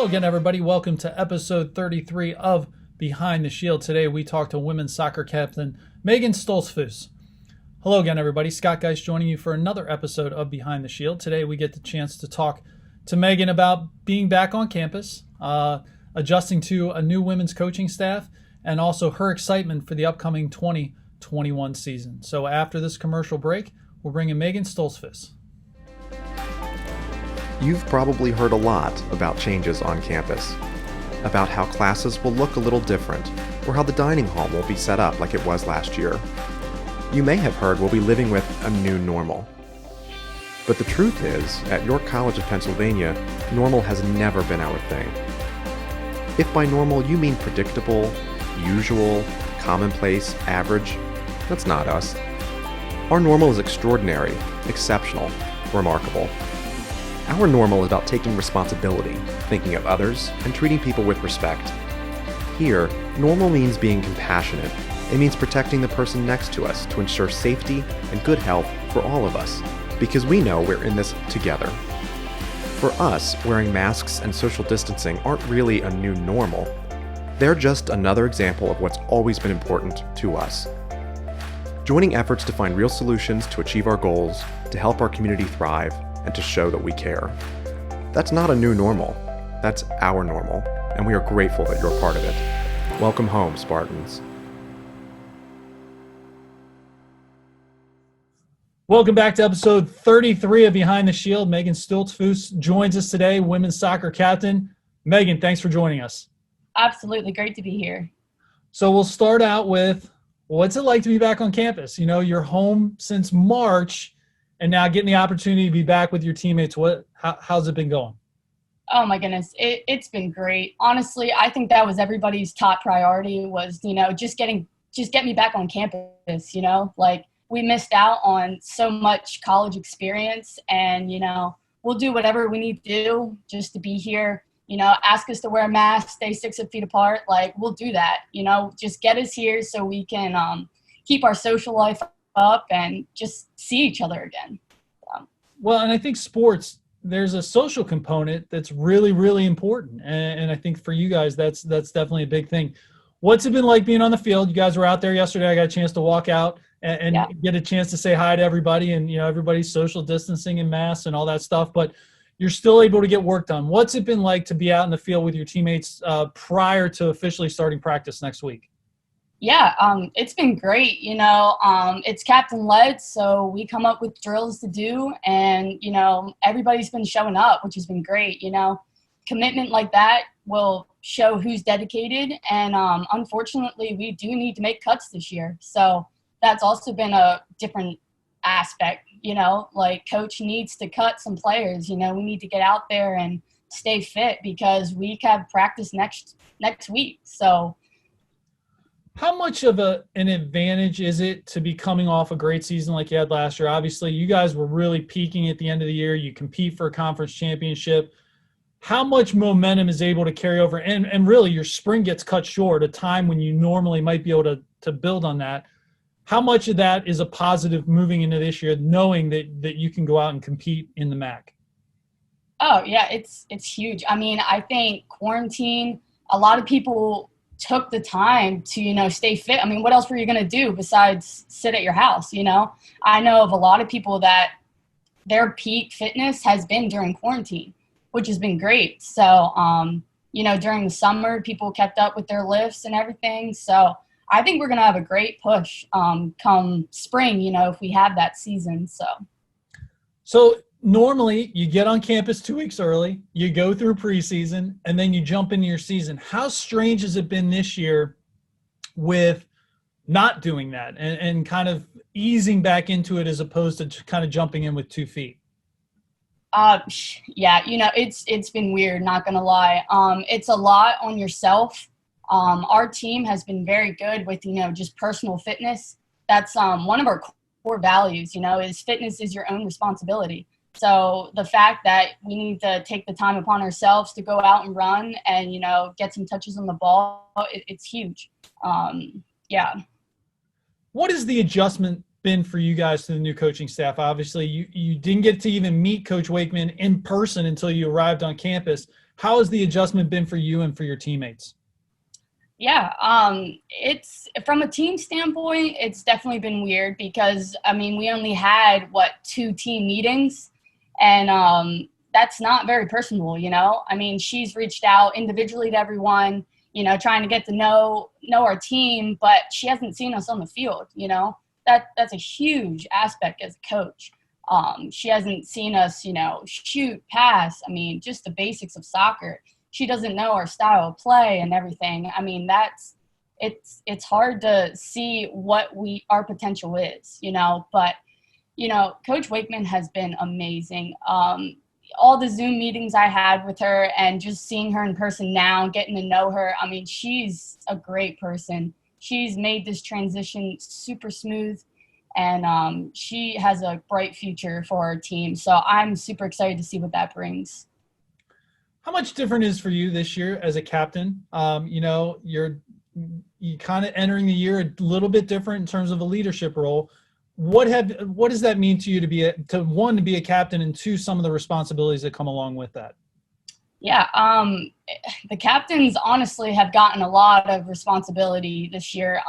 Hello again, everybody. Welcome to episode 33 of Behind the Shield. Today we talk to women's soccer captain Megan Stoltzfus. Hello again, everybody. Scott Geist joining you for another episode of Behind the Shield. Today we get the chance to talk to Megan about being back on campus, adjusting to a new women's coaching staff, and also her excitement for the upcoming 2021 season. So after this commercial break, we'll bring in Megan Stoltzfus. You've probably heard a lot about changes on campus, about how classes will look a little different, or how the dining hall will be set up like it was last year. You may have heard we'll be living with a new normal. But the truth is, at York College of Pennsylvania, normal has never been our thing. If by normal you mean predictable, usual, commonplace, average, that's not us. Our normal is extraordinary, exceptional, remarkable. Our normal is about taking responsibility, thinking of others, and treating people with respect. Here, normal means being compassionate. It means protecting the person next to us to ensure safety and good health for all of us, because we know we're in this together. For us, wearing masks and social distancing aren't really a new normal. They're just another example of what's always been important to us. Joining efforts to find real solutions to achieve our goals, to help our community thrive, and to show that we care. That's not a new normal. That's our normal, and we are grateful that you're part of it. Welcome home, Spartans. Welcome back to episode 33 of Behind the Shield. Megan Stoltzfus joins us today, women's soccer captain. Megan, thanks for joining us. Absolutely. Great to be here. So we'll start out with, what's it like to be back on campus? You know, you're home since March, and now getting the opportunity to be back with your teammates. How's it been going? Oh my goodness. It's been great. Honestly, I think that was everybody's top priority was, just get me back on campus, like we missed out on so much college experience and, we'll do whatever we need to do just to be here, ask us to wear a mask, stay 6 feet apart. Like we'll do that, just get us here so we can keep our social life up and just see each other again. Well, and I think sports, there's a social component that's really, really important. And I think for you guys, that's definitely a big thing. What's it been like being on the field? You guys were out there yesterday. I got a chance to walk out and get a chance to say hi to everybody, and, everybody's social distancing and masks and all that stuff, but you're still able to get work done. What's it been like to be out in the field with your teammates prior to officially starting practice next week? Yeah, it's been great. It's captain led, so we come up with drills to do, and everybody's been showing up, which has been great. Commitment like that will show who's dedicated, and unfortunately, we do need to make cuts this year. So that's also been a different aspect. Like coach needs to cut some players. We need to get out there and stay fit because we have practice next week. So. How much of an advantage is it to be coming off a great season like you had last year? Obviously, you guys were really peaking at the end of the year. You compete for a conference championship. How much momentum is able to carry over? And really, your spring gets cut short, a time when you normally might be able to build on that. How much of that is a positive moving into this year, knowing that you can go out and compete in the MAC? Oh, yeah, it's huge. I mean, I think quarantine, a lot of people – took the time to, stay fit. I mean, what else were you going to do besides sit at your house? I know of a lot of people that their peak fitness has been during quarantine, which has been great. So, during the summer, people kept up with their lifts and everything. So I think we're going to have a great push come spring, if we have that season. So normally you get on campus 2 weeks early, you go through preseason, and then you jump into your season. How strange has it been this year with not doing that and kind of easing back into it as opposed to kind of jumping in with 2 feet? Yeah, it's been weird, not going to lie. It's a lot on yourself. Our team has been very good with, just personal fitness. That's one of our core values, is fitness is your own responsibility. So the fact that we need to take the time upon ourselves to go out and run and, get some touches on the ball, it's huge. Yeah. What has the adjustment been for you guys to the new coaching staff? Obviously, you didn't get to even meet Coach Wakeman in person until you arrived on campus. How has the adjustment been for you and for your teammates? Yeah, it's from a team standpoint, it's definitely been weird because I mean we only had two team meetings, and that's not very personable, you know. I mean she's reached out individually to everyone, you know, trying to get to know our team, but she hasn't seen us on the field, you know. That's a huge aspect as a coach. She hasn't seen us, you know, shoot, pass. I mean, just the basics of soccer. She doesn't know our style of play and everything. I mean, it's hard to see what our potential is, you know. But you know, Coach Wakeman has been amazing. All the Zoom meetings I had with her and just seeing her in person now, getting to know her. I mean, she's a great person. She's made this transition super smooth, and she has a bright future for our team. So I'm super excited to see what that brings. How much different is for you this year as a captain? You know, you kind of entering the year a little bit different in terms of a leadership role. What does that mean to you to be a captain, and two, some of the responsibilities that come along with that? Yeah, the captains honestly have gotten a lot of responsibility this year.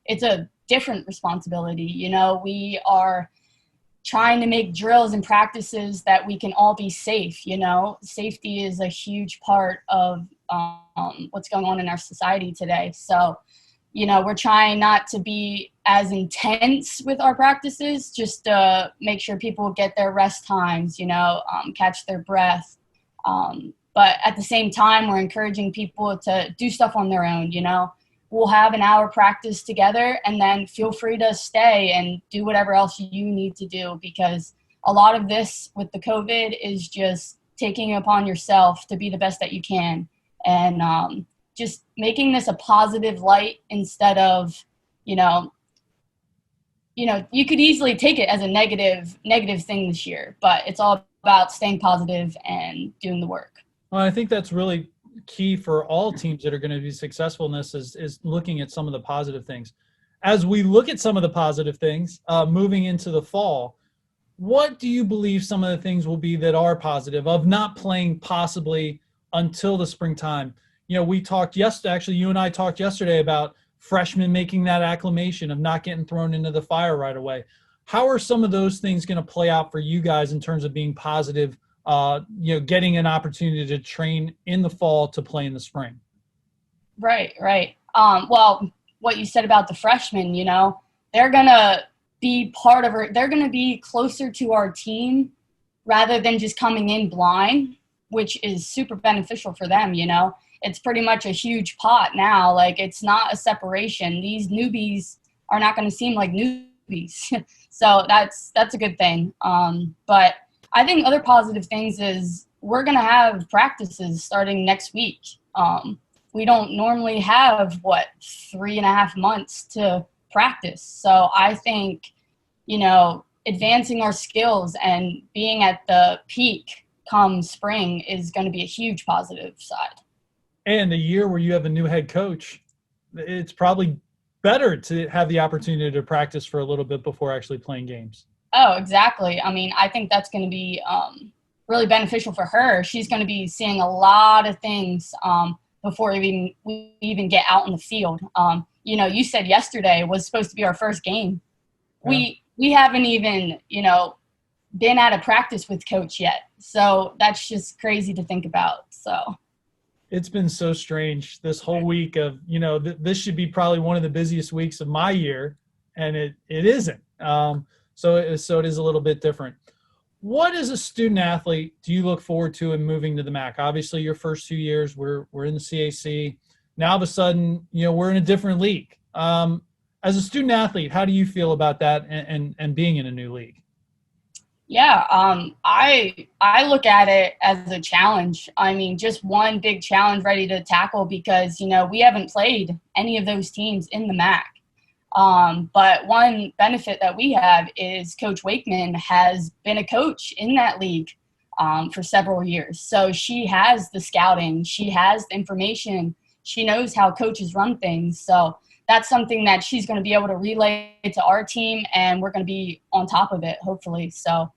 It's a different responsibility. You know, we are trying to make drills and practices that we can all be safe. You know, safety is a huge part of what's going on in our society today. So, you know, we're trying not to be as intense with our practices, just to make sure people get their rest times, you know, catch their breath. But at the same time, we're encouraging people to do stuff on their own, you know. We'll have an hour practice together, and then feel free to stay and do whatever else you need to do, because a lot of this with the COVID is just taking it upon yourself to be the best that you can, and just making this a positive light instead of, you know, you could easily take it as a negative thing this year, but it's all about staying positive and doing the work. Well, I think that's really key for all teams that are going to be successful in this is looking at some of the positive things. As we look at some of the positive things moving into the fall, what do you believe some of the things will be that are positive of not playing possibly until the springtime? You know, we talked yesterday, actually you and I talked yesterday about freshmen making that acclimation of not getting thrown into the fire right away. How are some of those things going to play out for you guys in terms of being positive, you know, getting an opportunity to train in the fall to play in the spring? Right. Well, what you said about the freshmen, you know, they're going to be part of it. They're going to be closer to our team rather than just coming in blind, which is super beneficial for them, you know. It's pretty much a huge pot now. Like, it's not a separation. These newbies are not going to seem like newbies. So that's a good thing. But I think other positive things is we're going to have practices starting next week. We don't normally have 3.5 months to practice. So I think, you know, advancing our skills and being at the peak come spring is going to be a huge positive side. And a year where you have a new head coach, it's probably better to have the opportunity to practice for a little bit before actually playing games. Oh, exactly. I mean, I think that's going to be really beneficial for her. She's going to be seeing a lot of things before we even get out in the field. You know, you said yesterday was supposed to be our first game. Yeah. We haven't even, you know, been at a practice with coach yet. So that's just crazy to think about. So it's been so strange this whole week of, you know, this should be probably one of the busiest weeks of my year, and it isn't. So it is a little bit different. What as a student athlete do you look forward to in moving to the MAC? Obviously, your first 2 years we're in the CAC. Now, all of a sudden, you know, we're in a different league. As a student athlete, how do you feel about that and being in a new league? Yeah, I look at it as a challenge. I mean, just one big challenge ready to tackle because, you know, we haven't played any of those teams in the MAC. But one benefit that we have is Coach Wakeman has been a coach in that league for several years. So she has the scouting, she has the information, she knows how coaches run things. So that's something that she's going to be able to relay to our team, and we're going to be on top of it, hopefully. So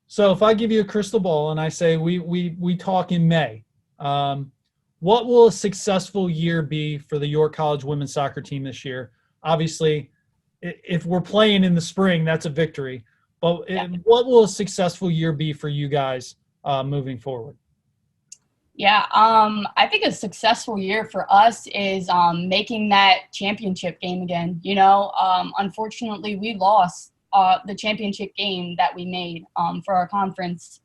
So if I give you a crystal ball and I say we talk in May, what will a successful year be for the York College women's soccer team this year? Obviously, if we're playing in the spring, that's a victory. But what will a successful year be for you guys moving forward? Yeah, I think a successful year for us is making that championship game again. Unfortunately, we lost the championship game that we made for our conference.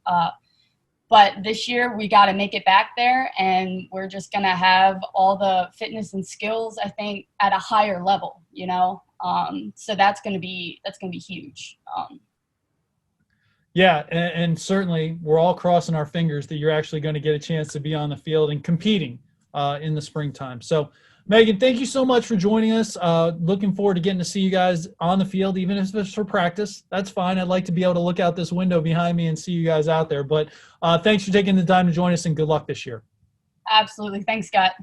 But this year, we got to make it back there, and we're just going to have all the fitness and skills, I think, at a higher level, So that's going to be huge. Yeah, and certainly we're all crossing our fingers that you're actually going to get a chance to be on the field and competing in the springtime. So, Megan, thank you so much for joining us. Looking forward to getting to see you guys on the field, even if it's for practice. That's fine. I'd like to be able to look out this window behind me and see you guys out there. But thanks for taking the time to join us, and good luck this year. Absolutely. Thanks, Scott.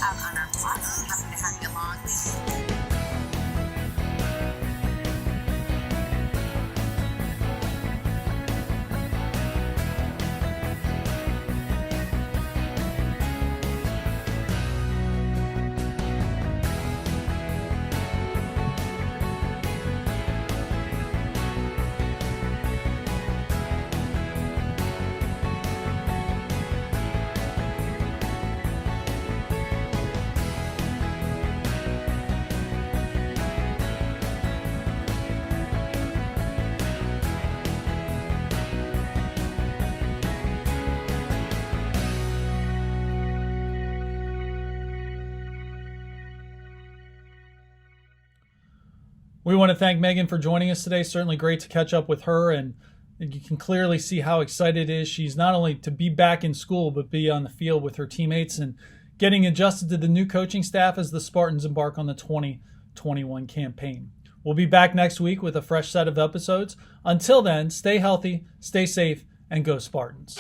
On our podcast. Happy to have you along. We want to thank Megan for joining us today. Certainly great to catch up with her, and you can clearly see how excited it is she's not only to be back in school, but be on the field with her teammates and getting adjusted to the new coaching staff as the Spartans embark on the 2021 campaign. We'll be back next week with a fresh set of episodes. Until then, stay healthy, stay safe, and go Spartans.